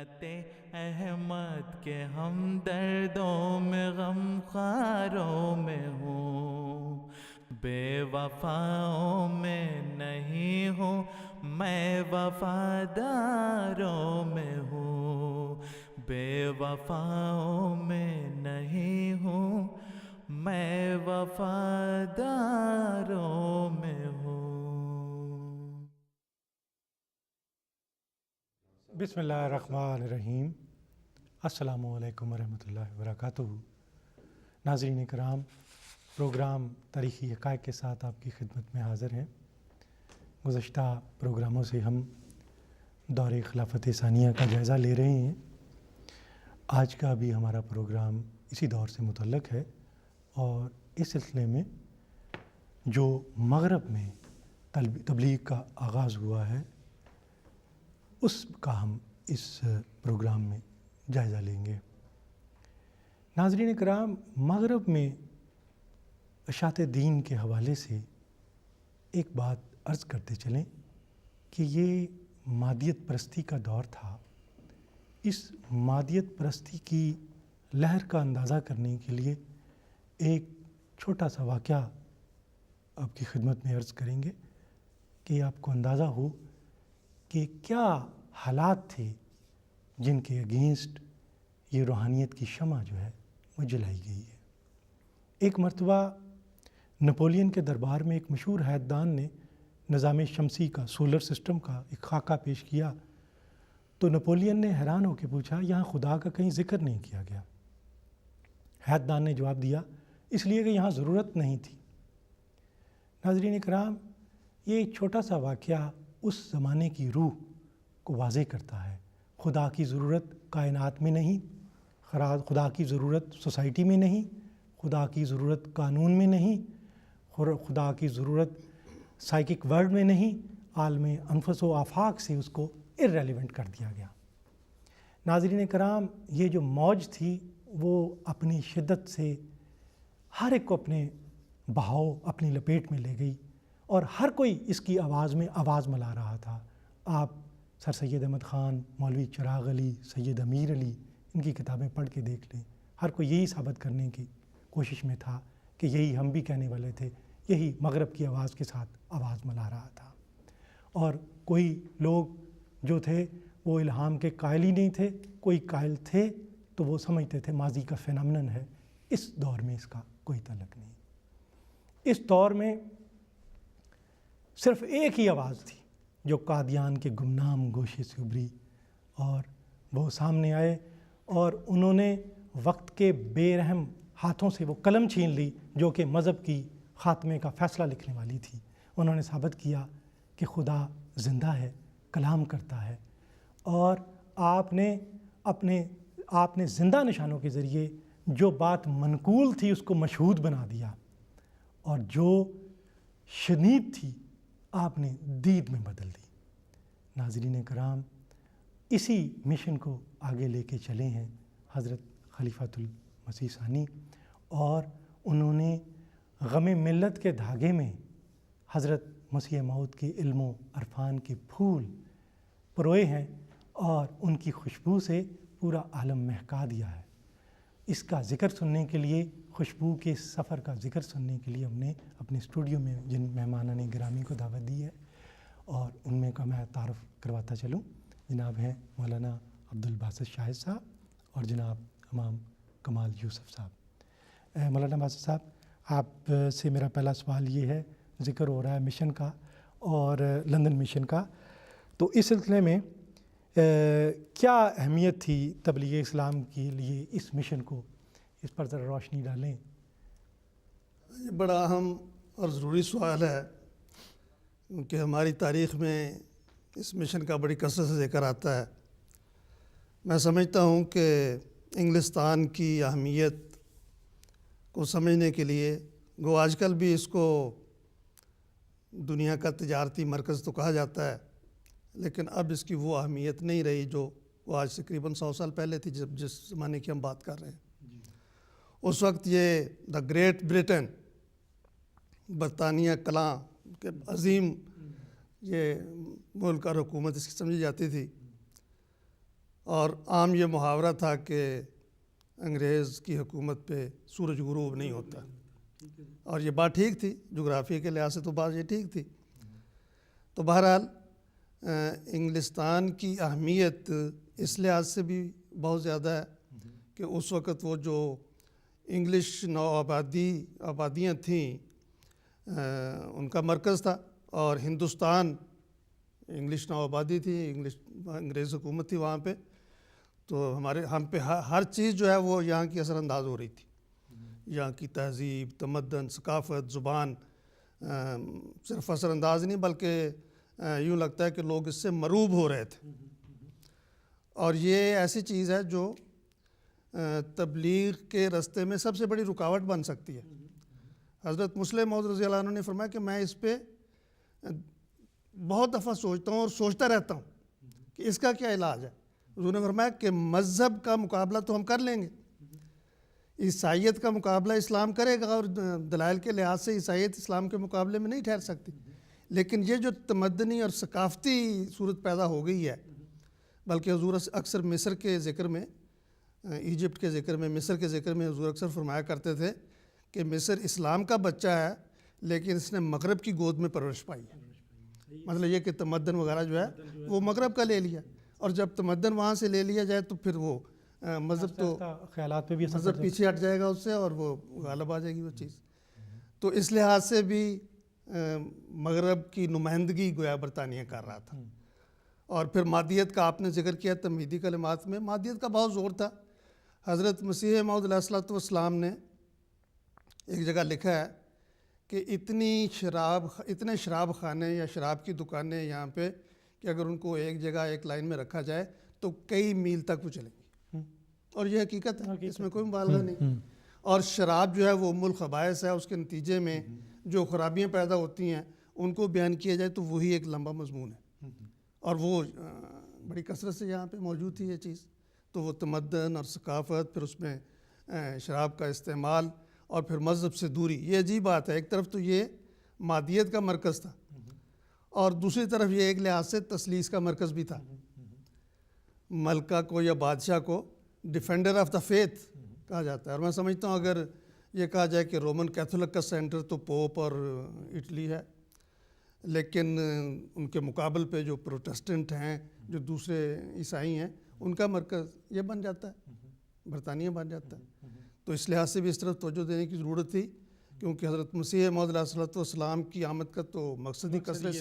ملت احمد کے ہم دردوں میں غم خواروں میں ہوں، بے وفاؤں میں نہیں ہوں میں وفاداروں میں ہوں، بے وفاؤں میں نہیں ہوں میں وفاداروں میں ہوں۔ بسم اللہ الرحمن الرحیم۔ السلام علیکم ورحمۃ اللہ وبرکاتہ۔ ناظرین کرام، پروگرام تاریخی حقائق کے ساتھ آپ کی خدمت میں حاضر ہیں۔ گزشتہ پروگراموں سے ہم دور خلافت ثانیہ کا جائزہ لے رہے ہیں۔ آج کا بھی ہمارا پروگرام اسی دور سے متعلق ہے، اور اس سلسلے میں جو مغرب میں تبلیغ کا آغاز ہوا ہے اس کا ہم اس پروگرام میں جائزہ لیں گے۔ ناظرین کرام، مغرب میں اشاعت دین کے حوالے سے ایک بات عرض کرتے چلیں کہ یہ مادیت پرستی کا دور تھا۔ اس مادیت پرستی کی لہر کا اندازہ کرنے کے لیے ایک چھوٹا سا واقعہ آپ کی خدمت میں عرض کریں گے کہ آپ کو اندازہ ہو کہ کیا حالات تھے جن کے اگینسٹ یہ روحانیت کی شمع جو ہے وہ جلائی گئی ہے۔ ایک مرتبہ نپولین کے دربار میں ایک مشہور حیاتدان نے نظام شمسی کا، سولر سسٹم کا ایک خاکہ پیش کیا، تو نپولین نے حیران ہو کے پوچھا یہاں خدا کا کہیں ذکر نہیں کیا گیا۔ حیاتدان نے جواب دیا اس لیے کہ یہاں ضرورت نہیں تھی۔ ناظرین کرام، یہ ایک چھوٹا سا واقعہ اس زمانے کی روح کو واضح کرتا ہے۔ خدا کی ضرورت کائنات میں نہیں، خدا کی ضرورت سوسائٹی میں نہیں، خدا کی ضرورت قانون میں نہیں، خدا کی ضرورت سائیکک ورلڈ میں نہیں، عالم انفس و آفاق سے اس کو ارریلیونٹ کر دیا گیا۔ ناظرین کرام، یہ جو موج تھی وہ اپنی شدت سے ہر ایک کو اپنے بہاؤ، اپنی لپیٹ میں لے گئی، اور ہر کوئی اس کی آواز میں آواز ملا رہا تھا۔ آپ سر سید احمد خان، مولوی چراغ علی، سید امیر علی، ان کی کتابیں پڑھ کے دیکھ لیں، ہر کوئی یہی ثابت کرنے کی کوشش میں تھا کہ یہی ہم بھی کہنے والے تھے، یہی مغرب کی آواز کے ساتھ آواز ملا رہا تھا۔ اور کوئی لوگ جو تھے وہ الہام کے قائل ہی نہیں تھے، کوئی قائل تھے تو وہ سمجھتے تھے ماضی کا فینامنن ہے، اس دور میں اس کا کوئی تعلق نہیں۔ اس دور میں صرف ایک ہی آواز تھی جو قادیان کے گمنام گوشے سے ابھری، اور وہ سامنے آئے اور انہوں نے وقت کے بے رحم ہاتھوں سے وہ قلم چھین لی جو کہ مذہب کی خاتمے کا فیصلہ لکھنے والی تھی۔ انہوں نے ثابت کیا کہ خدا زندہ ہے، کلام کرتا ہے، اور آپ نے زندہ نشانوں کے ذریعے جو بات منقول تھی اس کو مشہود بنا دیا، اور جو شنید تھی آپ نے دید میں بدل دی۔ ناظرین کرام، اسی مشن کو آگے لے کے چلے ہیں حضرت خلیفۃ المسیح ثانی، اور انہوں نے غم ملت کے دھاگے میں حضرت مسیح موعود کے علم و عرفان کے پھول پروئے ہیں، اور ان کی خوشبو سے پورا عالم مہکا دیا ہے۔ اس کا ذکر سننے کے لیے، خوشبو کے سفر کا ذکر سننے کے لیے ہم نے اپنے اسٹوڈیو میں جن مہمانان گرامی کو دعوت دی ہے، اور ان میں کا میں تعارف کرواتا چلوں۔ جناب ہیں مولانا عبدالباسط شاہد صاحب اور جناب امام کمال یوسف صاحب۔ مولانا باسط صاحب، آپ سے میرا پہلا سوال یہ ہے، ذکر ہو رہا ہے مشن کا اور لندن مشن کا، تو اس سلسلے میں کیا اہمیت تھی تبلیغ اسلام کے لیے اس مشن کو، اس پر ذرا روشنی ڈالیں۔ یہ بڑا اہم اور ضروری سوال ہے، کیونکہ ہماری تاریخ میں اس مشن کا بڑی کثرت سے ذکر آتا ہے۔ میں سمجھتا ہوں کہ انگلستان کی اہمیت کو سمجھنے کے لیے، گو آج کل بھی اس کو دنیا کا تجارتی مرکز تو کہا جاتا ہے، لیکن اب اس کی وہ اہمیت نہیں رہی جو وہ آج تقریباً 100 سال پہلے تھی، جس زمانے کی ہم بات کر رہے ہیں۔ اس وقت یہ دا گریٹ برٹن، برطانیہ کلاں کے عظیم، یہ ملک اور حکومت اس کی سمجھی جاتی تھی۔ اور عام یہ محاورہ تھا کہ انگریز کی حکومت پہ سورج غروب نہیں ہوتا، اور یہ بات ٹھیک تھی، جغرافیہ کے لحاظ سے تو بات یہ ٹھیک تھی۔ تو بہرحال انگلستان کی اہمیت اس لحاظ سے بھی بہت زیادہ ہے کہ اس وقت وہ جو انگلش نو آبادیاں تھیں ان کا مرکز تھا، اور ہندوستان انگلش نو آبادی تھی، انگریز حکومت تھی وہاں پہ، تو ہم پہ ہر چیز جو ہے وہ یہاں کی اثر انداز ہو رہی تھی، یہاں کی تہذیب، تمدن، ثقافت، زبان، صرف اثر انداز نہیں بلکہ یوں لگتا ہے کہ لوگ اس سے مروب ہو رہے تھے۔ اور یہ ایسی چیز ہے جو تبلیغ کے راستے میں سب سے بڑی رکاوٹ بن سکتی ہے۔ حضرت مسلم موعود رضی اللہ عنہ نے فرمایا کہ میں اس پہ بہت دفعہ سوچتا ہوں اور سوچتا رہتا ہوں کہ اس کا کیا علاج ہے۔ حضور نے فرمایا کہ مذہب کا مقابلہ تو ہم کر لیں گے، عیسائیت کا مقابلہ اسلام کرے گا، اور دلائل کے لحاظ سے عیسائیت اسلام کے مقابلے میں نہیں ٹھہر سکتی، لیکن یہ جو تمدنی اور ثقافتی صورت پیدا ہو گئی ہے، بلکہ حضور اکثر مصر کے ذکر میں، ایجپٹ کے ذکر میں، مصر کے ذکر میں حضور اکثر فرمایا کرتے تھے کہ مصر اسلام کا بچہ ہے لیکن اس نے مغرب کی گود میں پرورش پائی ہے۔ مطلب یہ کہ تمدن وغیرہ جو ہے وہ مغرب کا لے لیا، اور جب تمدن وہاں سے لے لیا جائے تو پھر وہ مذہب تو خیالات پہ بھی مذہب پیچھے ہٹ جائے گا اس سے، اور وہ غالب آ جائے گی وہ چیز۔ تو اس لحاظ سے بھی مغرب کی نمائندگی گویا برطانیہ کر رہا تھا۔ اور پھر مادیت کا آپ نے ذکر کیا تمہیدی کلمات میں، مادیت کا بہت زور تھا۔ حضرت مسیح موعود علیہ الصلوۃ والسلام نے ایک جگہ لکھا ہے کہ اتنے شراب خانے یا شراب کی دکانیں یہاں پہ کہ اگر ان کو ایک جگہ ایک لائن میں رکھا جائے تو کئی میل تک وہ چلیں گی، اور یہ حقیقت ہے، اس میں کوئی مبالغہ نہیں۔ اور شراب جو ہے وہ ام الخبائث ہے، اس کے نتیجے میں جو خرابیاں پیدا ہوتی ہیں ان کو بیان کیا جائے تو وہی ایک لمبا مضمون ہے، اور وہ بڑی کثرت سے یہاں پہ موجود تھی یہ چیز۔ تو وہ تمدن اور ثقافت، پھر اس میں شراب کا استعمال، اور پھر مذہب سے دوری، یہ عجیب بات ہے۔ ایک طرف تو یہ مادیت کا مرکز تھا، اور دوسری طرف یہ ایک لحاظ سے تثلیث کا مرکز بھی تھا۔ ملکہ کو یا بادشاہ کو ڈیفینڈر آف دا فیتھ کہا جاتا ہے، اور میں سمجھتا ہوں اگر یہ کہا جائے کہ رومن کیتھولک کا سینٹر تو پوپ اور اٹلی ہے، لیکن ان کے مقابل پہ جو پروٹسٹنٹ ہیں، جو دوسرے عیسائی ہیں، ان کا مرکز یہ بن جاتا ہے، برطانیہ بن جاتا ہے۔ تو اس لحاظ سے بھی اس طرف توجہ دینے کی ضرورت تھی، کیونکہ حضرت مسیح موعود علیہ الصلوۃ والسلام کی آمد کا تو مقصد ہی کسر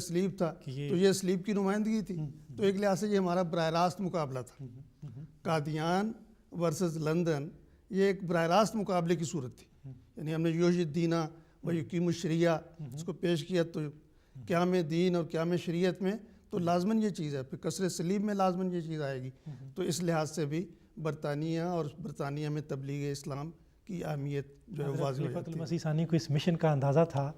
صلیب تھا، تو یہ صلیب کی نمائندگی تھی۔ تو ایک لحاظ سے یہ ہمارا براہ راست مقابلہ تھا، قادیان ورسز لندن، یہ ایک براہ راست مقابلے کی صورت تھی۔ یعنی ہم نے یوش الدینہ و یقیم الشریعہ اس کو پیش کیا، تو قیام دین اور قیام شریعت میں تو لازماً یہ چیز ہے، پھر کسر صلیب میں لازماً یہ چیز آئے گی۔ تو اس لحاظ سے بھی برطانیہ اور برطانیہ میں تبلیغ اسلام کی اہمیت جو ہے واضح ہو جاتی ہے۔ مسیح ثانی کو اس مشن کا اندازہ تھا،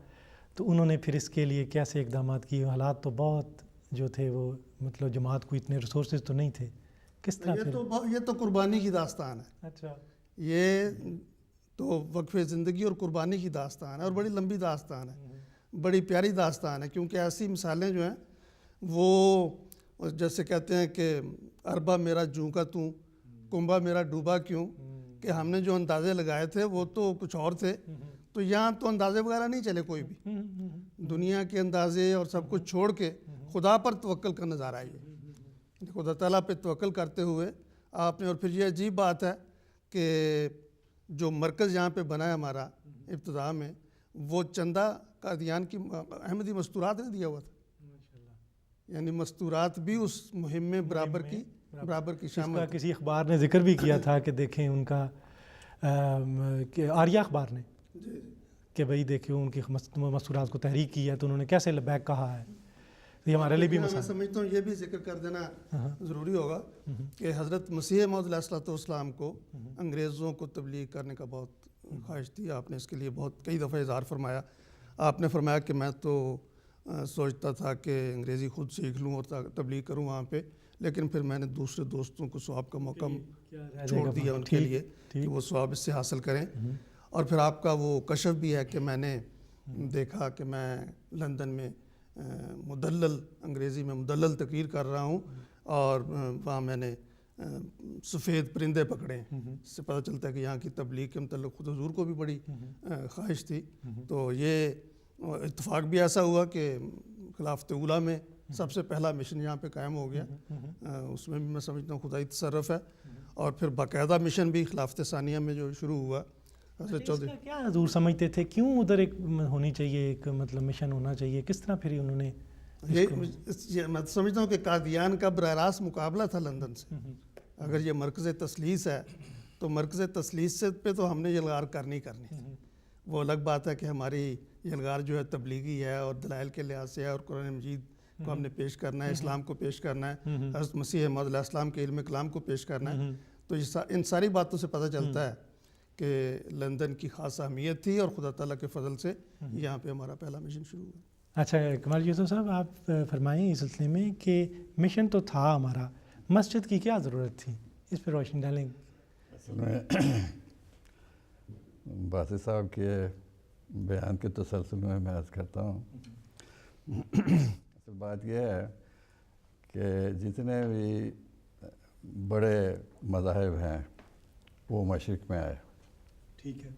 تو انہوں نے پھر اس کے لیے کیسے اقدامات کیے؟ حالات تو بہت جو تھے وہ مطلب جماعت کو اتنے ریسورسز تو نہیں تھے، کس طرح؟ یہ تو قربانی کی داستان ہے۔ اچھا، یہ تو وقف زندگی اور قربانی کی داستان ہے، اور بڑی لمبی داستان ہے، بڑی پیاری داستان ہے، کیونکہ ایسی مثالیں جو ہیں وہ جیسے کہتے ہیں کہ اربا میرا جوں کا توں، کنبا میرا ڈوبا کیوں، کہ ہم نے جو اندازے لگائے تھے وہ تو کچھ اور تھے۔ تو یہاں تو اندازے وغیرہ نہیں چلے کوئی بھی، دنیا کے اندازے اور سب کچھ چھوڑ کے خدا پر توکل کا نظارہ ہے یہ، خدا تعالیٰ پہ توکل کرتے ہوئے آپ نے۔ اور پھر یہ عجیب بات ہے کہ جو مرکز یہاں پہ بنا ہے ہمارا ابتدا میں، وہ چندہ قادیان کی احمدی مستورات نے دیا ہوا تھا، یعنی مستورات بھی اس مہم میں برابر کی شامل۔ کسی اخبار نے ذکر بھی کیا تھا کہ دیکھیں ان کا آریہ اخبار نے کہ بھئی دیکھیں ان کی مستورات کو تحریک کی ہے، تو انہوں نے کیسے لبیک کہا ہے۔ یہ ہمارے لیے بھی میں سمجھتا ہوں یہ بھی ذکر کر دینا ضروری ہوگا کہ حضرت مسیح موعود علیہ الصلوۃ والسلام کو انگریزوں کو تبلیغ کرنے کا بہت خواہش تھی۔ آپ نے اس کے لیے بہت کئی دفعہ اظہار فرمایا۔ آپ نے فرمایا کہ میں تو سوچتا تھا کہ انگریزی خود سیکھ لوں اور تبلیغ کروں وہاں پہ، لیکن پھر میں نے دوسرے دوستوں کو ثواب کا موقع چھوڑ دیا ان کے لیے کہ وہ ثواب اس سے حاصل کریں۔ اور پھر آپ کا وہ کشف بھی ہے کہ میں نے دیکھا کہ میں لندن میں مدلل، انگریزی میں مدلل تقریر کر رہا ہوں، اور وہاں میں نے سفید پرندے پکڑے. اس سے پتہ چلتا ہے کہ یہاں کی تبلیغ کے متعلق خود حضور کو بھی بڑی خواہش تھی. تو یہ اتفاق بھی ایسا ہوا کہ خلافت اولیٰ میں سب سے پہلا مشن یہاں پہ قائم ہو گیا. اس میں بھی میں سمجھتا ہوں خدائی تصرف ہے. اور پھر باقاعدہ مشن بھی خلافت ثانیہ میں جو شروع ہوا حضرت چودھری. کیا حضور سمجھتے تھے کیوں ادھر ایک ہونی چاہیے, ایک مطلب مشن ہونا چاہیے, کس طرح پھر انہوں نے یہ میں سمجھتا ہوں کہ قادیان کا براہ راست مقابلہ تھا لندن سے. اگر یہ مرکز تثلیث ہے تو مرکز تثلیث سے پہ تو ہم نے یلغار کرنی کرنی. وہ الگ بات ہے کہ ہماری یلغار جو ہے تبلیغی ہے اور دلائل کے لحاظ سے ہے, اور قرآن مجید کو ہم نے پیش کرنا ہے, اسلام کو پیش کرنا ہے, حضرت مسیح موعود علیہ السلام کے علم کلام کو پیش کرنا ہے. تو ان ساری باتوں سے پتہ چلتا ہے کہ لندن کی خاص اہمیت تھی, اور خدا تعالیٰ کے فضل سے یہاں پہ ہمارا پہلا مشن شروع ہوا. اچھا کمال یوسف صاحب, آپ فرمائیں اس سلسلے میں کہ مشن تو تھا ہمارا, مسجد کی کیا ضرورت تھی, اس پہ روشنی ڈالیں. اصل میں باسط صاحب کے بیان کے تسلسل میں عرض کرتا ہوں. اصل بات یہ ہے کہ جتنے بھی بڑے مذاہب ہیں وہ مشرق میں آئے, ٹھیک ہے,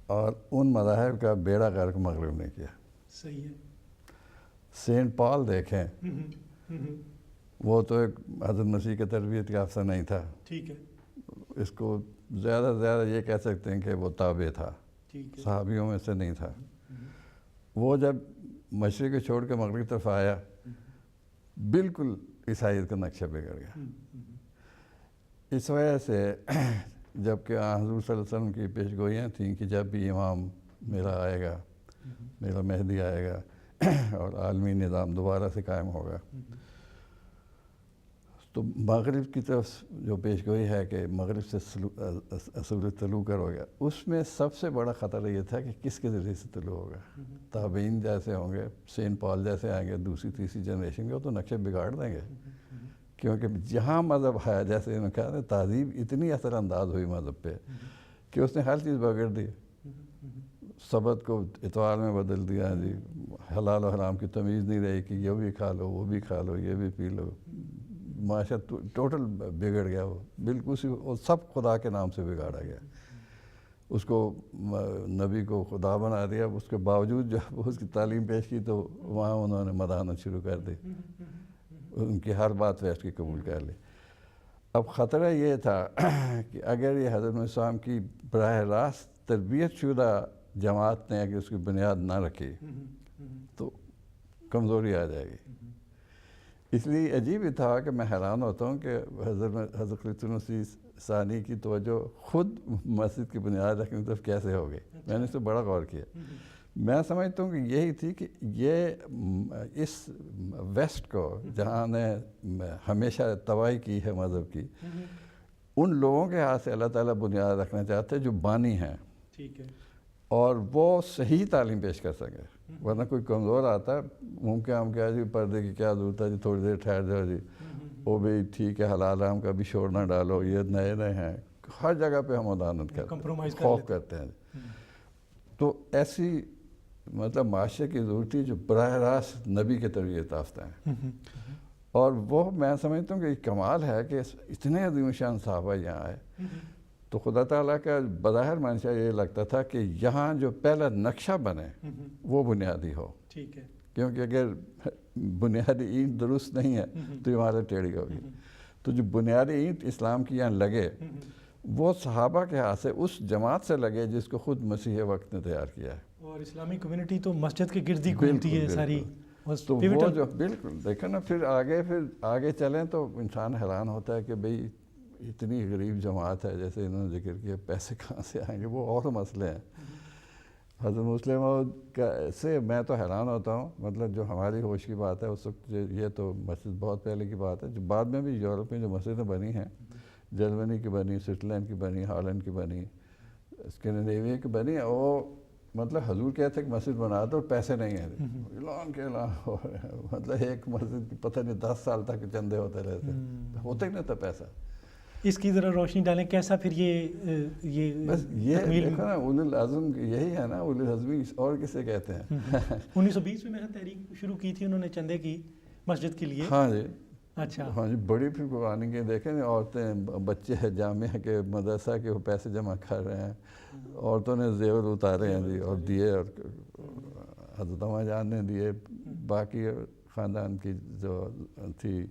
اور ان مذاہب کا بیڑا غرق مغرب نے کیا. صحیح ہے. سینٹ پال دیکھیں, وہ تو ایک حضرت مسیح کی تربیت کا افسر نہیں تھا, ٹھیک ہے, اس کو زیادہ سے زیادہ یہ کہہ سکتے ہیں کہ وہ تابع تھا, ٹھیک ہے, صحابیوں میں سے نہیں تھا. وہ جب مشرق چھوڑ کے مغرب طرف آیا, بالکل عیسائیت کا نقشہ بگڑ گیا. اس وجہ سے جب کہ حضور صلی اللہ علیہ وسلم کی پیشگوئیاں تھیں کہ جب بھی امام میرا آئے گا, میرا مہدی آئے گا اور عالمی نظام دوبارہ سے قائم ہوگا, تو مغرب کی طرف جو پیشگوئی ہے کہ مغرب سے اصول طلوع کرو گا, اس میں سب سے بڑا خطرہ یہ تھا کہ کس کے ذریعے سے طلوع ہوگا. تابعین جیسے ہوں گے, سینٹ پال جیسے آئیں گے دوسری تیسری جنریشن کے, وہ تو نقشے بگاڑ دیں گے. کیونکہ جہاں مذہب ہے, جیسے انہوں نے کہا, تہذیب اتنی اثر انداز ہوئی مذہب پہ کہ اس نے ہر چیز بگڑ دی. سبت کو اتوار میں بدل دیا جی, حلال و حرام کی تمیز نہیں رہی کہ یہ بھی کھا لو, وہ بھی کھا لو, یہ بھی پی لو. معاشرہ ٹوٹل بگڑ گیا, وہ بالکل وہ سب خدا کے نام سے بگاڑا گیا. اس کو نبی کو خدا بنا دیا, اس کے باوجود جب اس کی تعلیم پیش کی تو وہاں انہوں نے مداحنت شروع کر دی, ان کی ہر بات ویسٹ کی قبول کر لی. اب خطرہ یہ تھا کہ اگر یہ حضرت اسلام کی براہ راست تربیت شدہ جماعت نے اگر اس کی بنیاد نہ رکھی تو کمزوری آ جائے گی. اس لیے عجیب ہی تھا کہ میں حیران ہوتا ہوں کہ حضرت خلیفۃ المسیح ثانی کی توجہ خود مسجد کی بنیاد رکھنے کی طرف کیسے ہو گئی. میں نے اس پہ بڑا غور کیا. میں سمجھتا ہوں کہ یہی تھی کہ یہ اس ویسٹ کو جہاں نے ہمیشہ تباہی کی ہے مذہب کی, ان لوگوں کے ہاتھ سے اللہ تعالیٰ بنیاد رکھنا چاہتے ہیں جو بانی ہیں, ٹھیک ہے, اور وہ صحیح تعلیم پیش کر سکے. ورنہ کوئی کمزور آتا ہے, ممکن ہم کیا جی پردے کی کیا ضرورت ہے جی, تھوڑی دیر ٹھہر جاؤ جی, وہ بھی ٹھیک ہے, حلال حرام کا بھی شور نہ ڈالو, یہ نئے نئے ہیں, ہر جگہ پہ ہم مداحنت کرتے ہیں, خوف کرتے ہیں. تو ایسی مطلب معاشرے کی ضرورت تھی جو براہ راست نبی کے تربیت یافتہ ہیں. اور وہ میں سمجھتا ہوں کہ ایک کمال ہے کہ اتنے عظیم شان صحابہ یہاں آئے, تو خدا تعالیٰ کا بظاہر منشا یہ لگتا تھا کہ یہاں جو پہلا نقشہ بنے وہ بنیادی ہو. ٹھیک ہے, کیونکہ اگر بنیادی اینٹ درست نہیں ہے تو عمارت ٹیڑھی ہوگی. تو جو بنیادی اینٹ اسلام کی یہاں لگے وہ صحابہ کے ہاتھ سے اس جماعت سے لگے جس کو خود مسیح وقت نے تیار کیا ہے. اور اسلامی کمیونٹی تو مسجد کے گرد ہی گھومتی ہے ساری. تو وہ جو بالکل دیکھیں نا, پھر آگے چلیں تو انسان حیران ہوتا ہے کہ بھئی اتنی غریب جماعت ہے, جیسے انہوں نے ذکر کیا, پیسے کہاں سے آئیں گے, وہ اور مسئلے ہیں. حضرت مسلم موعود سے میں تو حیران ہوتا ہوں, مطلب جو ہماری ہوش کی بات ہے اس وقت, یہ تو مسجد بہت پہلے کی بات ہے, جو بعد میں بھی یورپ میں جو مسجدیں بنی ہیں, جرمنی کی بنی, سوئٹزرلینڈ کی بنی, ہالینڈ کی بنی, اسکینڈینیویا کی بنی, وہ مطلب حضور کہتے ہیں کہ مسجد بنا دو اور پیسے نہیں ہیں, اعلان کے اعلان ہو رہے ہیں, مطلب ایک مسجد کی پتہ نہیں 10 سال تک چندے ہوتے رہتے, ہوتے ہی نہیں تھا پیسہ. اس کی ذرا روشنی ڈالیں, کیسا پھر یہ بس یہ دیکھو نا, اولو العزم یہی ہے نا, اولو العزمی اور کسے کہتے ہیں. 1920 میں تحریک شروع کی تھی انہوں نے چندے کی مسجد کے لیے. ہاں جی, اچھا ہاں جی بڑی پھر قربانی کے دیکھیں عورتیں بچے جامعہ کے مدرسہ کے وہ پیسے جمع کر رہے ہیں, عورتوں نے زیور اتارے ہیں جی اور دیے, اور حضرت عمر جان نے دیے, باقی خاندان کی جو تھی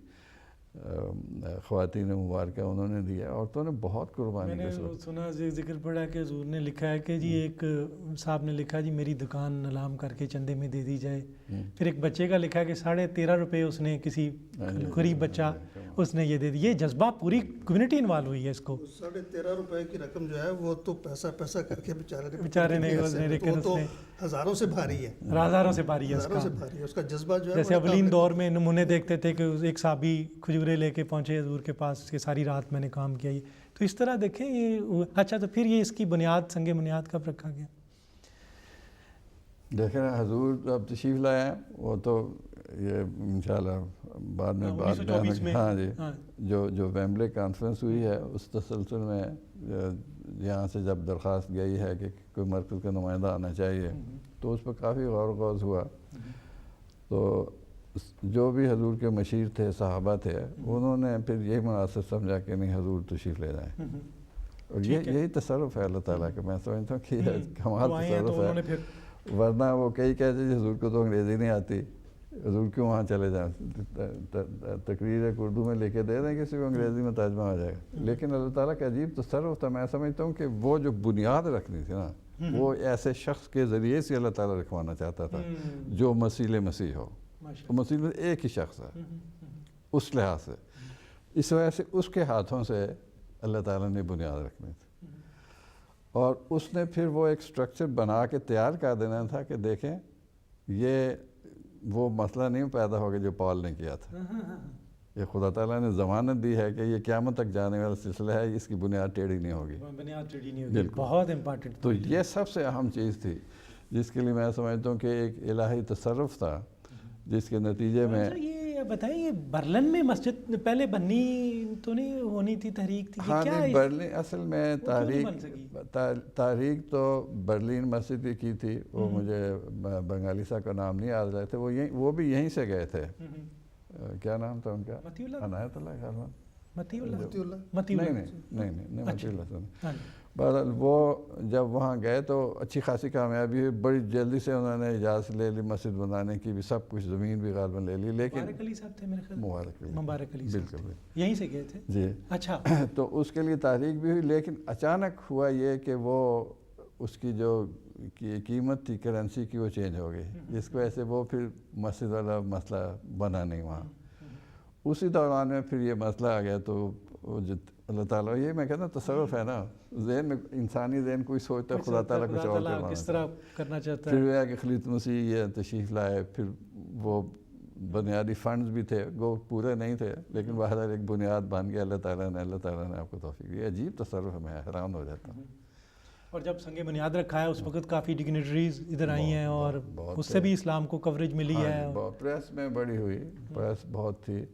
خواتین مبارکہ انہوں نے دیا, عورتوں نے بہت قربانی میں کی. نے سنا ذکر پڑا کہ حضور نے لکھا ہے کہ جی ایک صاحب نے لکھا جی میری دکان نیلام کر کے چندے میں دے دی جائے. پھر ایک بچے کا لکھا ہے کہ 13.5 روپے اس نے کسی غریب بچہ اس نے یہ دے دی. یہ جذبہ پوری کمیونٹی انوالو ہوئی ہے اس کو. 13.5 روپے کی رقم جو ہے وہ تو پیسہ کر کے بیچارے نے لیکن تو ہزاروں سے بھاری ہے, ہزاروں سے بھاری ہے اس کا جذبہ جو ہے. جیسے اولین دور میں نمونے دیکھتے تھے کہ ایک صحابی کھجورے لے کے پہنچے حضور کے پاس کہ ساری رات میں نے کام کیا. تو اس طرح دیکھیں یہ اچھا. تو پھر یہ اس کی سنگ بنیاد کب رکھا گیا؟ دیکھیں حضور جب تشریف لائے ہیں وہ تو یہ انشاءاللہ بعد میں بات بیان. ہاں جی جو ویمبلے کانفرنس ہوئی ہے اس تسلسل میں یہاں سے جب درخواست گئی ہے کہ کوئی مرکز کا نمائندہ آنا چاہیے تو اس پر کافی غور و خوض ہوا. تو جو بھی حضور کے مشیر تھے صحابہ تھے انہوں نے پھر یہی مناسب سمجھا کہ نہیں حضور تشریف لے جائیں. اور یہی تصرف ہے اللہ تعالیٰ کا. میں سمجھتا ہوں کہ کمال تصرف ہے, ورنہ وہ کئی کہتے ہیں حضور کو تو انگریزی نہیں آتی, حضور کیوں وہاں چلے جائیں, تقریر ایک اردو میں لے کے دے دیں کسی کو انگریزی میں ترجمہ ہو جائے گا. لیکن اللہ تعالیٰ کا عجیب تصرف تھا. میں سمجھتا ہوں کہ وہ جو بنیاد رکھنی تھی نا وہ ایسے شخص کے ذریعے سے اللہ تعالیٰ رکھوانا چاہتا تھا جو مسیح ہو. مسیح ایک ہی شخص ہے اس لحاظ سے, اس وجہ سے اس کے ہاتھوں سے اللہ تعالیٰ نے بنیاد رکھنی تھی. اور اس نے پھر وہ ایک سٹرکچر بنا کے تیار کر دینا تھا کہ دیکھیں یہ وہ مسئلہ نہیں پیدا ہوگا جو پال نے کیا تھا. یہ خدا تعالیٰ نے ضمانت دی ہے کہ یہ قیامت تک جانے والا سلسلہ ہے, اس کی بنیاد ٹیڑھی نہیں ہوگی. بالکل بہت امپورٹنٹ. تو یہ سب سے اہم چیز تھی جس کے لیے میں سمجھتا ہوں کہ ایک الہی تصرف تھا جس کے نتیجے میں. یہ بتائیں یہ برلن میں مسجد پہلے بننی تو نہیں ہونی تھی, تحریک تھی؟ ہاں نہیں برلن اصل میں تحریک تو برلین مسجد کی تھی. وہ مجھے بنگالی صاحب کا نام نہیں یاد رہے تھے, وہ بھی یہیں سے گئے تھے. کیا نام تھا ان کا؟ عنایت اللہ خان. متی اللہ نہیں متی اللہ. بہرحال وہ جب وہاں گئے تو اچھی خاصی کامیابی ہوئی, بڑی جلدی سے انہوں نے اجازت لے لی مسجد بنانے کی بھی, سب کچھ زمین بھی غالباً لے لی. لیکن مبارک علی صاحب تھے میرے خیال, مبارک علی بالکل یہیں سے گئے تھے جی. اچھا تو اس کے لیے تحریک بھی ہوئی, لیکن اچانک ہوا یہ کہ وہ اس کی جو قیمت تھی کرنسی کی وہ چینج ہو گئی, جس کی وجہ سے وہ پھر مسجد والا مسئلہ بنا نہیں وہاں. اسی دوران میں پھر یہ مسئلہ آ گیا. تو اللہ تعالیٰ, یہ میں کہتا ہوں تصرف ہے نا, ذہن میں انسانی ذہن کوئی سوچتا ہے خدا تعالیٰ کچھ اور کس طرح کرنا چاہتا ہے. پھر وہ ہے کہ خلیفۃ مسیح یہ تشریف لائے, پھر وہ بنیادی فنڈز بھی تھے وہ پورے نہیں تھے, لیکن بہرحال ایک بنیاد بن گیا. اللہ تعالیٰ نے آپ کو توفیق دی. عجیب تصرف ہے, میں حیران ہو جاتا ہوں. اور جب سنگ بنیاد رکھا ہے اس وقت کافی ڈگنیٹریز ادھر آئی ہیں اور اس سے بھی اسلام کو کوریج ملی ہے. پریس میں بڑی ہوئی, پریس بہت تھی.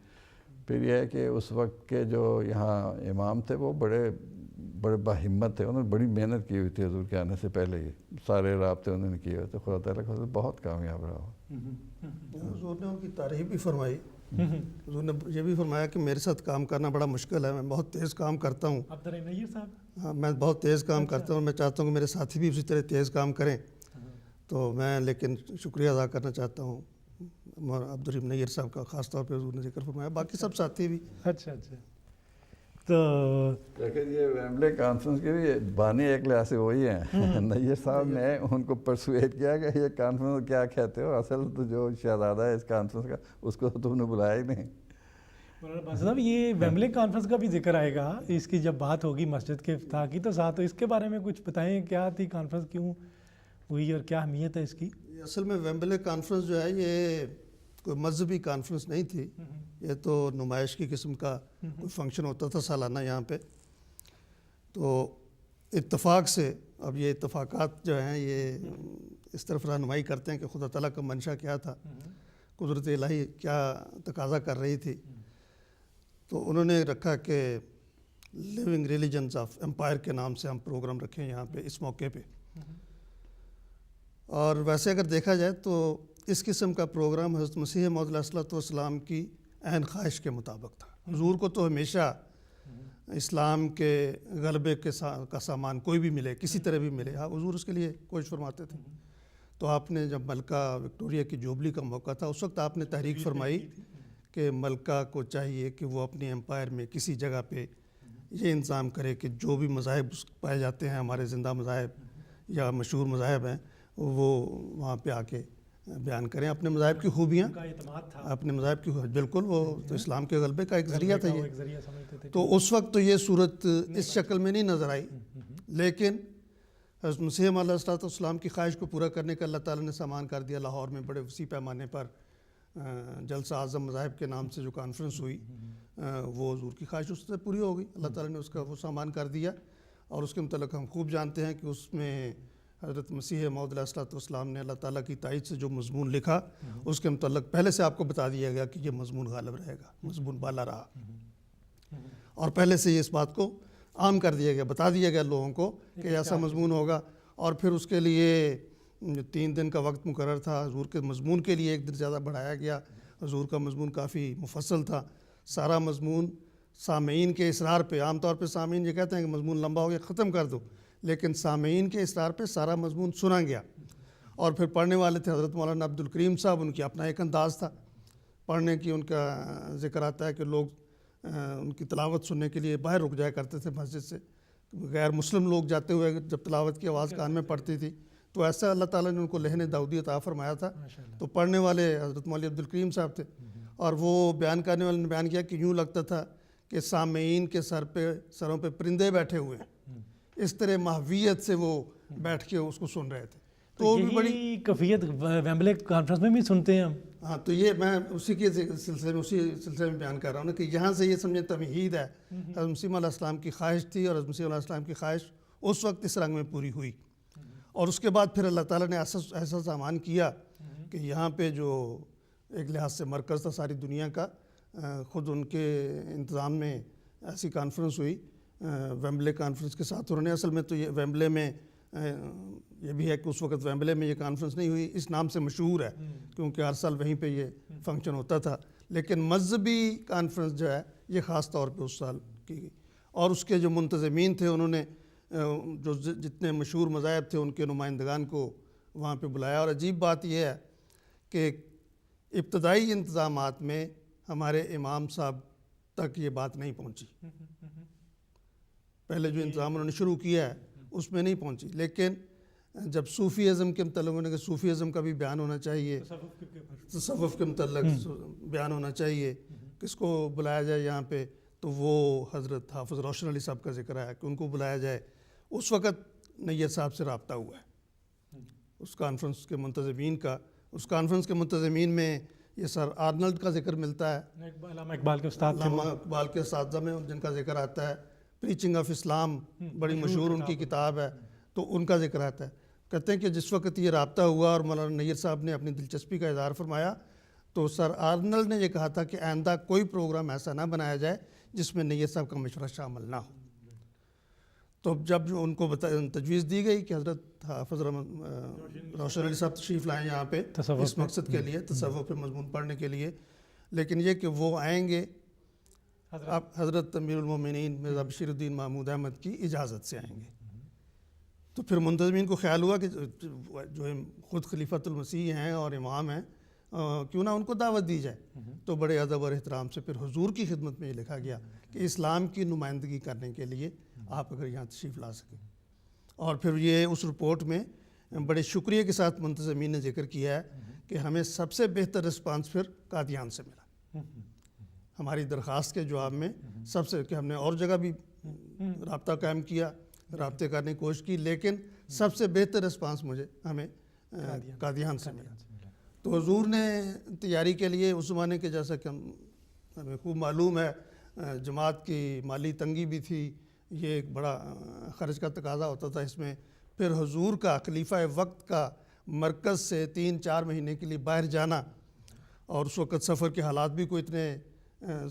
پھر یہ ہے کہ اس وقت کے جو یہاں امام تھے وہ بڑے باہمت تھے, انہوں نے بڑی محنت کی ہوئی تھی حضور کے آنے سے پہلے ہی, سارے رابطے انہوں نے کیے ہوئے تھے. خدا تعالیٰ کا بہت کامیاب رہا. حضور نے ان کی تعریف بھی فرمائی. حضور نے یہ بھی فرمایا کہ میرے ساتھ کام کرنا بڑا مشکل ہے, میں بہت تیز کام کرتا ہوں. عبدالرحیم نیر صاحب, ہاں میں بہت تیز کام کرتا ہوں, میں چاہتا ہوں کہ میرے ساتھی بھی اسی طرح تیز کام کریں. تو میں لیکن شکریہ ادا کرنا چاہتا ہوں عبدالرحیم نیر صاحب کا, خاص طور پہ حضور نے ذکر فرمایا, باقی سب ساتھی بھی. اچھا تو دیکھیں یہ ویمبلے کانفرنس کے بھی بانی ایک لحاظ سے وہی ہیں. نیر صاحب نے ان کو پرسویٹ کیا کہ یہ کانفرنس کیا کہتے ہو, اصل تو جو شہزادہ ہے اس کانفرنس کا اس کو تو تم نے بلایا ہی نہیں. صاحب یہ ویمبلے کانفرنس کا بھی ذکر آئے گا اس کی جب بات ہوگی مسجد کے افتتاح کی, تو ساتھ اس کے بارے میں کچھ بتائیں, کیا تھی کانفرنس, کیوں ہوئی اور کیا اہمیت ہے اس کی؟ اصل میں ویمبلے کانفرنس جو ہے یہ کوئی مذہبی کانفرنس نہیں تھی, یہ تو نمائش کی قسم کا کوئی فنکشن ہوتا تھا سالانہ یہاں پہ. تو اتفاق سے, اب یہ اتفاقات جو ہیں یہ اس طرف رہنمائی کرتے ہیں کہ خدا تعالیٰ کا منشا کیا تھا, قدرت الہی کیا تقاضا کر رہی تھی. تو انہوں نے رکھا کہ لیونگ ریلیجنز آف امپائر کے نام سے ہم پروگرام رکھیں یہاں پہ اس موقع پہ. اور ویسے اگر دیکھا جائے تو اس قسم کا پروگرام حضرت مسیح موعود علیہ الصلوۃ والسلام کی عین خواہش کے مطابق تھا۔ حضور کو تو ہمیشہ اسلام کے غلبے کا سامان کوئی بھی ملے، کسی طرح بھی ملے، حضور اس کے لیے کوشش فرماتے تھے۔ تو آپ نے جب ملکہ وکٹوریہ کی جوبلی کا موقع تھا، اس وقت آپ نے تحریک فرمائی کہ ملکہ کو چاہیے کہ وہ اپنے امپائر میں کسی جگہ پہ یہ انتظام کرے کہ جو بھی مذاہب پائے جاتے ہیں، ہمارے زندہ مذاہب یا مشہور مذاہب ہیں، وہ وہاں پہ آ کے بیان کریں اپنے مذاہب کی خوبیاں، اپنے مذاحب کی بالکل، وہ تو اسلام کے غلبے کا ایک ذریعہ تھا یہ۔ تو اس وقت تو یہ صورت اس شکل میں نہیں نظر آئی، لیکن حضرت مسیح علیہ السلام کی خواہش کو پورا کرنے کا اللہ تعالیٰ نے سامان کر دیا۔ لاہور میں بڑے وسیع پیمانے پر جلسہ اعظم مذاہب کے نام سے جو کانفرنس ہوئی، وہ حضور کی خواہش اس سے پوری ہو گئی، اللہ تعالیٰ نے اس کا وہ سامان کر دیا۔ اور اس کے متعلق ہم خوب جانتے ہیں کہ اس میں حضرت مسیح موعود علیہ السلام نے اللہ تعالیٰ کی تائید سے جو مضمون لکھا، اس کے متعلق پہلے سے آپ کو بتا دیا گیا کہ یہ مضمون غالب رہے گا، مضمون بالا رہا، اور پہلے سے یہ اس بات کو عام کر دیا گیا، بتا دیا گیا لوگوں کو کہ ایسا مضمون ہوگا۔ اور پھر اس کے لیے 3 دن کا وقت مقرر تھا، حضور کے مضمون کے لیے 1 دن زیادہ بڑھایا گیا۔ حضور کا مضمون کافی مفصل تھا، سارا مضمون سامعین کے اصرار پہ، عام طور پہ سامعین یہ کہتے ہیں کہ مضمون لمبا ہو گیا ختم کر دو، لیکن سامعین کے اصرار پہ سارا مضمون سنا گیا۔ اور پھر پڑھنے والے تھے حضرت مولانا عبدالکریم صاحب، ان کی اپنا ایک انداز تھا پڑھنے کی، ان کا ذکر آتا ہے کہ لوگ ان کی تلاوت سننے کے لیے باہر رک جایا کرتے تھے مسجد سے، غیر مسلم لوگ جاتے ہوئے جب تلاوت کی آواز کان میں پڑتی تھی، تو ایسا اللہ تعالیٰ نے ان کو لہن داؤدی عطا فرمایا تھا۔ تو پڑھنے والے حضرت مولوی عبدالکریم صاحب تھے، اور وہ بیان کرنے والے نے بیان کیا کہ یوں لگتا تھا کہ سامعین کے سروں پہ پرندے بیٹھے ہوئے ہیں، اس طرح محویت سے وہ بیٹھ کے اس کو سن رہے تھے۔ تو بھی بڑی کیفیت ویمبلے کانفرنس میں بھی سنتے ہیں ہم۔ ہاں، تو یہ میں اسی سلسلے میں بیان کر رہا ہوں نا کہ یہاں سے یہ سمجھیں تمہید ہے، حضرت مسیح علیہ السلام کی خواہش تھی، اور حضرت مسیح علیہ السلام کی خواہش اس وقت اس رنگ میں پوری ہوئی، اور اس کے بعد پھر اللہ تعالیٰ نے ایسا سامان کیا کہ یہاں پہ جو ایک لحاظ سے مرکز تھا ساری دنیا کا، خود ان کے انتظام میں ایسی کانفرنس ہوئی ویمبلے کانفرنس کے ساتھ۔ انہوں نے اصل میں تو یہ ویمبلے میں یہ بھی ہے کہ اس وقت ویمبلے میں یہ کانفرنس نہیں ہوئی، اس نام سے مشہور ہے کیونکہ ہر سال وہیں پہ یہ فنکشن ہوتا تھا، لیکن مذہبی کانفرنس جو ہے یہ خاص طور پہ اس سال کی گئی۔ اور اس کے جو منتظمین تھے، انہوں نے جو جتنے مشہور مذاہب تھے ان کے نمائندگان کو وہاں پہ بلایا۔ اور عجیب بات یہ ہے کہ ابتدائی انتظامات میں ہمارے امام صاحب تک یہ بات نہیں پہنچی، پہلے جو انتظام انہوں نے شروع کیا ہے اس میں نہیں پہنچی، لیکن جب صوفی ازم کے متعلق انہوں نے کہ صوفی ازم کا بھی بیان ہونا چاہیے، تصوف کے متعلق بیان ہونا چاہیے، کس کو بلایا جائے یہاں پہ، تو وہ حضرت حافظ روشن علی صاحب کا ذکر آیا کہ ان کو بلایا جائے۔ اس وقت نیت صاحب سے رابطہ ہوا ہے اس کانفرنس کے منتظمین کا۔ اس کانفرنس کے منتظمین میں یہ سر آرنلڈ کا ذکر ملتا ہے، علامہ اقبال کے استاد، علامہ اقبال کے اساتذہ میں جن کا ذکر آتا ہے، پریچنگ آف اسلام بڑی مشہور ان کی کتاب ہے، تو ان کا ذکر آتا ہے۔ کہتے ہیں کہ جس وقت یہ رابطہ ہوا اور مولانا نیر صاحب نے اپنی دلچسپی کا اظہار فرمایا، تو سر آرنلڈ نے یہ کہا تھا کہ آئندہ کوئی پروگرام ایسا نہ بنایا جائے جس میں نیر صاحب کا مشورہ شامل نہ ہو۔ تو جب ان کو تجویز دی گئی کہ حضرت حافظ روشن علی صاحب تشریف لائیں یہاں پہ اس مقصد کے لیے، تصوف پہ مضمون پڑھنے کے لیے، لیکن یہ کہ وہ آئیں گے اب حضرت امیر المومنین مرزا بشیر الدین محمود احمد کی اجازت سے آئیں گے۔ تو پھر منتظمین کو خیال ہوا کہ جو خود خلیفۃ المسیح ہیں اور امام ہیں، کیوں نہ ان کو دعوت دی جائے۔ تو بڑے ادب اور احترام سے پھر حضور کی خدمت میں یہ لکھا گیا کہ اسلام کی نمائندگی کرنے کے لیے آپ اگر یہاں تشریف لا سکیں۔ اور پھر یہ اس رپورٹ میں بڑے شکریہ کے ساتھ منتظمین نے ذکر کیا ہے کہ ہمیں سب سے بہتر رسپانس پھر قادیان سے ملا، ہماری درخواست کے جواب میں سب سے، کہ ہم نے اور جگہ بھی رابطہ قائم کیا، رابطے کرنے کی کوشش کی، لیکن سب سے بہتر رسپانس ہمیں قادیان سے ملا۔ تو حضور نے تیاری کے لیے اس زمانے کے، جیسا کہ ہمیں خوب معلوم ہے، جماعت کی مالی تنگی بھی تھی، یہ ایک بڑا خرچ کا تقاضا ہوتا تھا اس میں۔ پھر حضور کا خلیفہ وقت کا مرکز سے 3-4 مہینے کے لیے باہر جانا، اور اس وقت سفر کے حالات بھی کوئی اتنے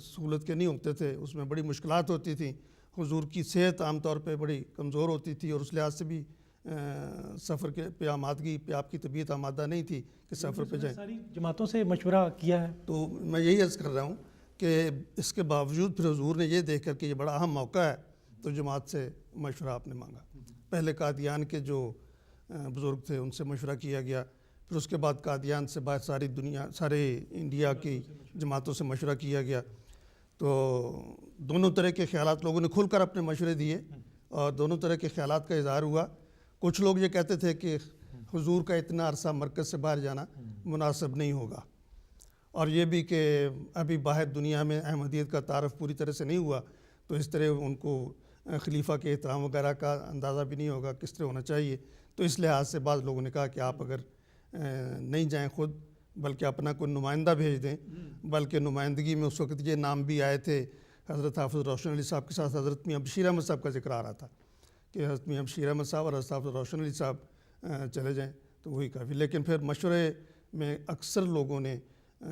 سہولت کے نہیں ہوتے تھے، اس میں بڑی مشکلات ہوتی تھیں۔ حضور کی صحت عام طور پہ بڑی کمزور ہوتی تھی، اور اس لحاظ سے بھی سفر کے پہ آمادگی پہ آپ کی طبیعت آمادہ نہیں تھی کہ سفر پہ جائیں۔ ساری جماعتوں سے مشورہ کیا ہے، تو میں یہی عرض کر رہا ہوں کہ اس کے باوجود پھر حضور نے یہ دیکھ کر کہ یہ بڑا اہم موقع ہے تو جماعت سے مشورہ آپ نے مانگا. پہلے قادیان کے جو بزرگ تھے ان سے مشورہ کیا گیا, پھر اس کے بعد قادیان سے بعد ساری دنیا سارے انڈیا کی جماعتوں سے مشورہ کیا گیا. تو دونوں طرح کے خیالات لوگوں نے کھل کر اپنے مشورے دیے اور دونوں طرح کے خیالات کا اظہار ہوا. کچھ لوگ یہ کہتے تھے کہ حضور کا اتنا عرصہ مرکز سے باہر جانا مناسب نہیں ہوگا, اور یہ بھی کہ ابھی باہر دنیا میں احمدیت کا تعارف پوری طرح سے نہیں ہوا, تو اس طرح ان کو خلیفہ کے احترام وغیرہ کا اندازہ بھی نہیں ہوگا کس طرح ہونا چاہیے. تو اس لحاظ سے بعض لوگوں نے کہا کہ آپ اگر نہیں جائیں خود بلکہ اپنا کوئی نمائندہ بھیج دیں, بلکہ نمائندگی میں اس وقت یہ نام بھی آئے تھے حضرت حافظ روشن علی صاحب کے ساتھ حضرت میاں بشیر احمد صاحب کا ذکر آ رہا تھا کہ حضرت میاں بشیر احمد صاحب اور حضرت حافظ روشن علی صاحب چلے جائیں تو وہی کافی. لیکن پھر مشورے میں اکثر لوگوں نے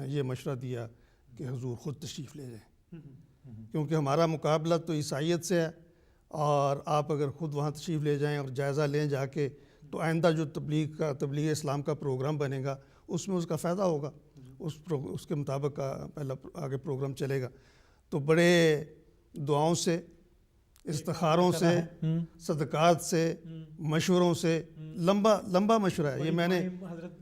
یہ مشورہ دیا کہ حضور خود تشریف لے جائیں, کیونکہ ہمارا مقابلہ تو عیسائیت سے ہے, اور آپ اگر خود وہاں تشریف لے جائیں اور جائزہ لیں جا کے, تو آئندہ جو تبلیغ اسلام کا پروگرام بنے گا اس میں اس کا فائدہ ہوگا, اس کے مطابق پہلا آگے پروگرام چلے گا. تو بڑے دعاؤں سے, استخاروں سے, صدقات سے, مشوروں سے, لمبا مشورہ ہے. یہ میں نے حضرت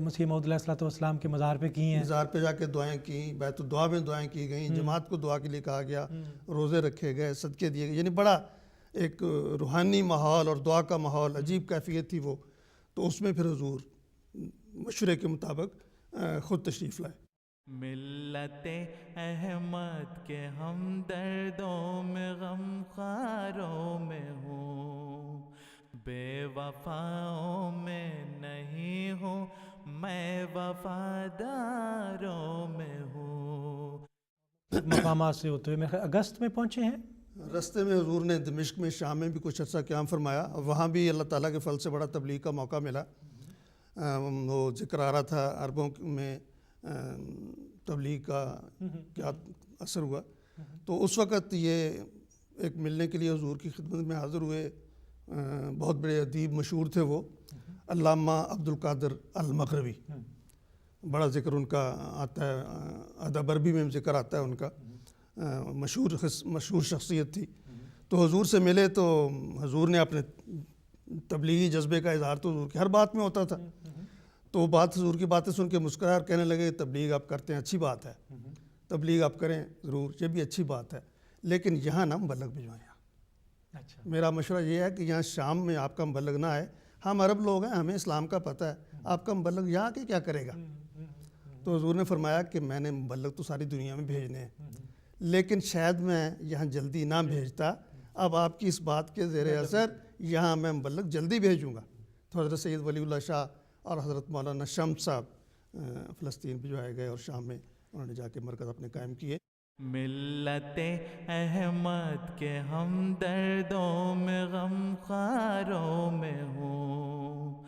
مسیح موعود علیہ الصلوۃ والسلام کے مزار پہ کی ہیں, مزار پہ جا کے دعائیں کیں, بیت الدعا میں دعائیں کی گئیں, جماعت کو دعا کے لیے کہا گیا, روزے رکھے گئے, صدقے دیے گئے, یعنی بڑا ایک روحانی ماحول اور دعا کا ماحول, عجیب کیفیت تھی وہ. تو اس میں پھر حضور مشورے کے مطابق خود تشریف لائے. ملت احمد کے ہم دردوں میں غم خاروں میں ہوں, بے وفاؤں میں نہیں ہوں, میں وفاداروں میں ہوں. مقامات سے ہوتے ہوئے میں اگست میں پہنچے ہیں. رستے میں حضور نے دمشق میں, شام میں بھی کچھ عرصہ قیام فرمایا, وہاں بھی اللہ تعالیٰ کے فضل سے بڑا تبلیغ کا موقع ملا. وہ ذکر آ رہا تھا عربوں میں تبلیغ کا کیا اثر ہوا. تو اس وقت یہ ایک ملنے کے لیے حضور کی خدمت میں حاضر ہوئے بہت بڑے ادیب مشہور تھے وہ, علامہ عبد القادر المغربی. بڑا ذکر ان کا آتا ہے, ادب عربی میں ذکر آتا ہے ان کا, مشہور شخصیت تھی. تو حضور سے ملے تو حضور نے اپنے تبلیغی جذبے کا اظہار تو حضور کی ہر بات میں ہوتا تھا. تو بات حضور کی باتیں سن کے مسکرائے اور کہنے لگے تبلیغ آپ کرتے ہیں اچھی بات ہے, تبلیغ آپ کریں ضرور, یہ بھی اچھی بات ہے, لیکن یہاں نہ مبلغ بھجوائیں. میرا مشورہ یہ ہے کہ یہاں شام میں آپ کا مبلغ نہ آئے, ہم عرب لوگ ہیں, ہمیں اسلام کا پتہ ہے, آپ کا مبلغ یہاں کے کیا کرے گا. تو حضور نے فرمایا کہ میں نے مبلغ تو ساری دنیا میں بھیجنے ہیں, لیکن شاید میں یہاں جلدی نہ بھیجتا, اب آپ کی اس بات کے زیر اثر یہاں میں مبلغ جلدی بھیجوں گا. تو حضرت سید ولی اللہ شاہ اور حضرت مولانا شمس صاحب فلسطین بھجوائے گئے اور شام میں انہوں نے جا کے مرکز اپنے قائم کیے. ملت احمد کے ہم دردوں میں غم خاروں میں ہوں,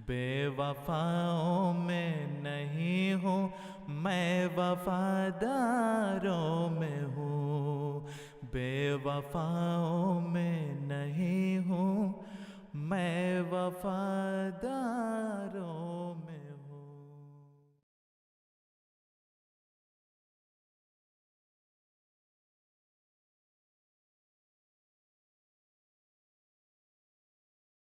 بے وفاؤں میں نہیں ہوں, میں وفاداروں میں ہوں, بے وفاؤں میں نہیں ہوں, میں وفادار